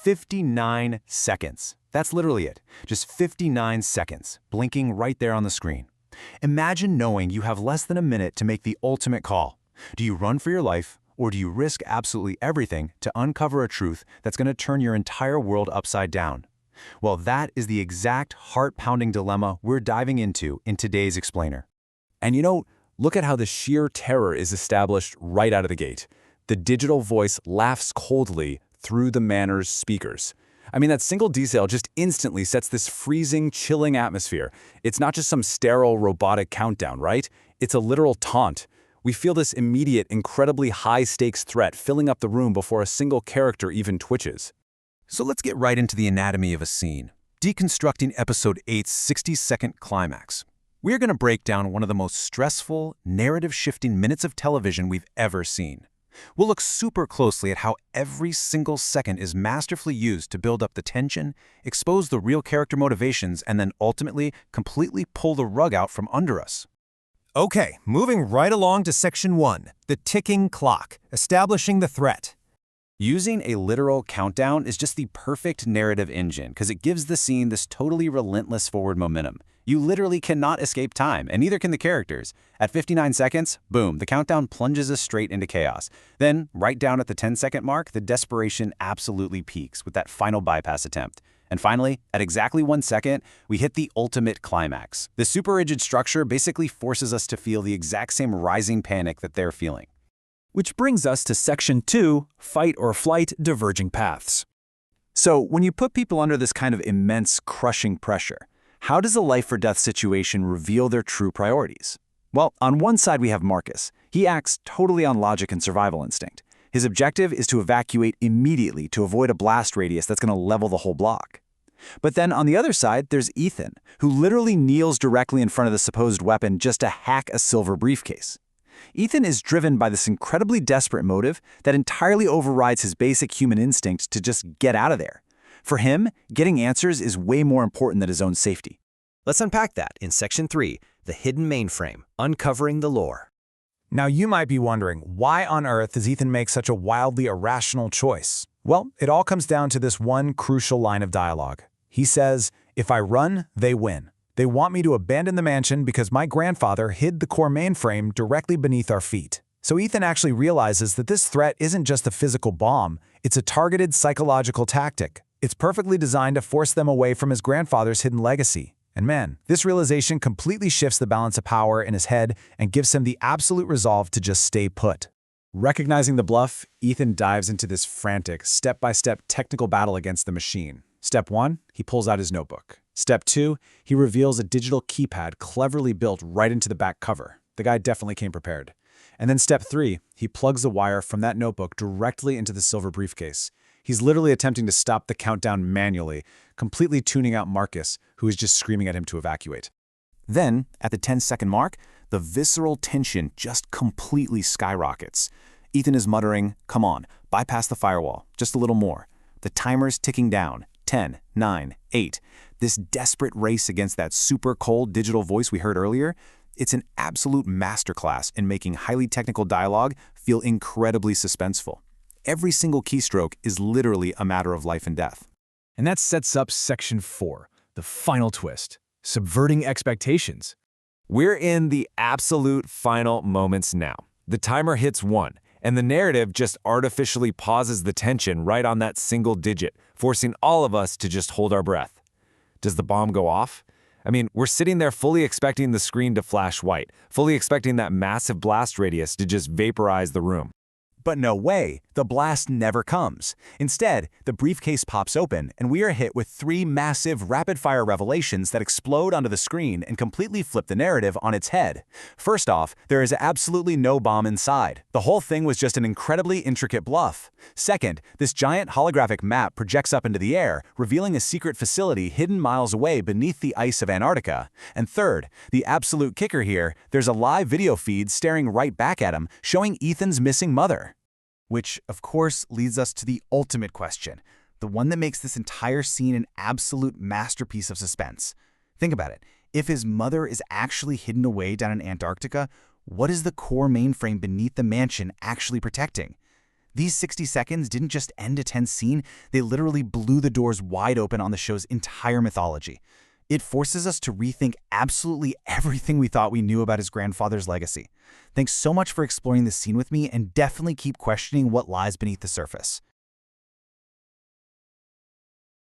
59 seconds. That's literally it. Just 59 seconds, blinking right there on the screen. Imagine knowing you have less than a minute to make the ultimate call. Do you run for your life, or do you risk absolutely everything to uncover a truth that's going to turn your entire world upside down? Well, that is the exact heart-pounding dilemma we're diving into in today's Explainer. And look at how the sheer terror is established right out of the gate. The digital voice laughs coldly through the manor's speakers. I mean, that single detail just instantly sets this freezing, chilling atmosphere. It's not just some sterile, robotic countdown, right? It's a literal taunt. We feel this immediate, incredibly high-stakes threat filling up the room before a single character even twitches. So let's get right into the anatomy of a scene, deconstructing Episode 8's 60-second climax. We're going to break down one of the most stressful, narrative-shifting minutes of television we've ever seen. We'll look super closely at how every single second is masterfully used to build up the tension, expose the real character motivations, and then ultimately completely pull the rug out from under us. Okay, moving right along to Section 1, the ticking clock, establishing the threat. Using a literal countdown is just the perfect narrative engine because it gives the scene this totally relentless forward momentum. You literally cannot escape time, and neither can the characters. At 59 seconds, boom, the countdown plunges us straight into chaos. Then, right down at the 10-second mark, the desperation absolutely peaks with that final bypass attempt. And finally, at exactly 1 second, we hit the ultimate climax. The super rigid structure basically forces us to feel the exact same rising panic that they're feeling. Which brings us to Section 2, fight or flight, diverging paths. So, when you put people under this kind of immense, crushing pressure, how does a life-or-death situation reveal their true priorities? Well, on one side we have Marcus. He acts totally on logic and survival instinct. His objective is to evacuate immediately to avoid a blast radius that's going to level the whole block. But then on the other side, there's Ethan, who literally kneels directly in front of the supposed weapon just to hack a silver briefcase. Ethan is driven by this incredibly desperate motive that entirely overrides his basic human instinct to just get out of there. For him, getting answers is way more important than his own safety. Let's unpack that in Section 3, the hidden mainframe, uncovering the lore. Now you might be wondering, why on earth does Ethan make such a wildly irrational choice? Well, it all comes down to this one crucial line of dialogue. He says, "If I run, they win. They want me to abandon the mansion because my grandfather hid the core mainframe directly beneath our feet." So Ethan actually realizes that this threat isn't just a physical bomb, it's a targeted psychological tactic. It's perfectly designed to force them away from his grandfather's hidden legacy. And man, this realization completely shifts the balance of power in his head and gives him the absolute resolve to just stay put. Recognizing the bluff, Ethan dives into this frantic, step-by-step technical battle against the machine. Step 1, he pulls out his notebook. Step 2, he reveals a digital keypad cleverly built right into the back cover. The guy definitely came prepared. And then Step 3, he plugs the wire from that notebook directly into the silver briefcase. He's literally attempting to stop the countdown manually, completely tuning out Marcus, who is just screaming at him to evacuate. Then, at the 10-second mark, the visceral tension just completely skyrockets. Ethan is muttering, "Come on, bypass the firewall, just a little more." The timer's ticking down, 10, 9, 8. This desperate race against that super cold digital voice we heard earlier, it's an absolute masterclass in making highly technical dialogue feel incredibly suspenseful. Every single keystroke is literally a matter of life and death. And that sets up Section 4, the final twist, subverting expectations. We're in the absolute final moments now. The timer hits 1, and the narrative just artificially pauses the tension right on that single digit, forcing all of us to just hold our breath. Does the bomb go off? I mean, we're sitting there fully expecting the screen to flash white, fully expecting that massive blast radius to just vaporize the room. But no way, the blast never comes. Instead, the briefcase pops open, and we are hit with 3 massive rapid-fire revelations that explode onto the screen and completely flip the narrative on its head. First off, there is absolutely no bomb inside. The whole thing was just an incredibly intricate bluff. Second, this giant holographic map projects up into the air, revealing a secret facility hidden miles away beneath the ice of Antarctica. And third, the absolute kicker here, there's a live video feed staring right back at him, showing Ethan's missing mother. Which, of course, leads us to the ultimate question, the one that makes this entire scene an absolute masterpiece of suspense. Think about it. If his mother is actually hidden away down in Antarctica, what is the core mainframe beneath the mansion actually protecting? These 60 seconds didn't just end a tense scene, they literally blew the doors wide open on the show's entire mythology. It forces us to rethink absolutely everything we thought we knew about his grandfather's legacy. Thanks so much for exploring this scene with me, and definitely keep questioning what lies beneath the surface.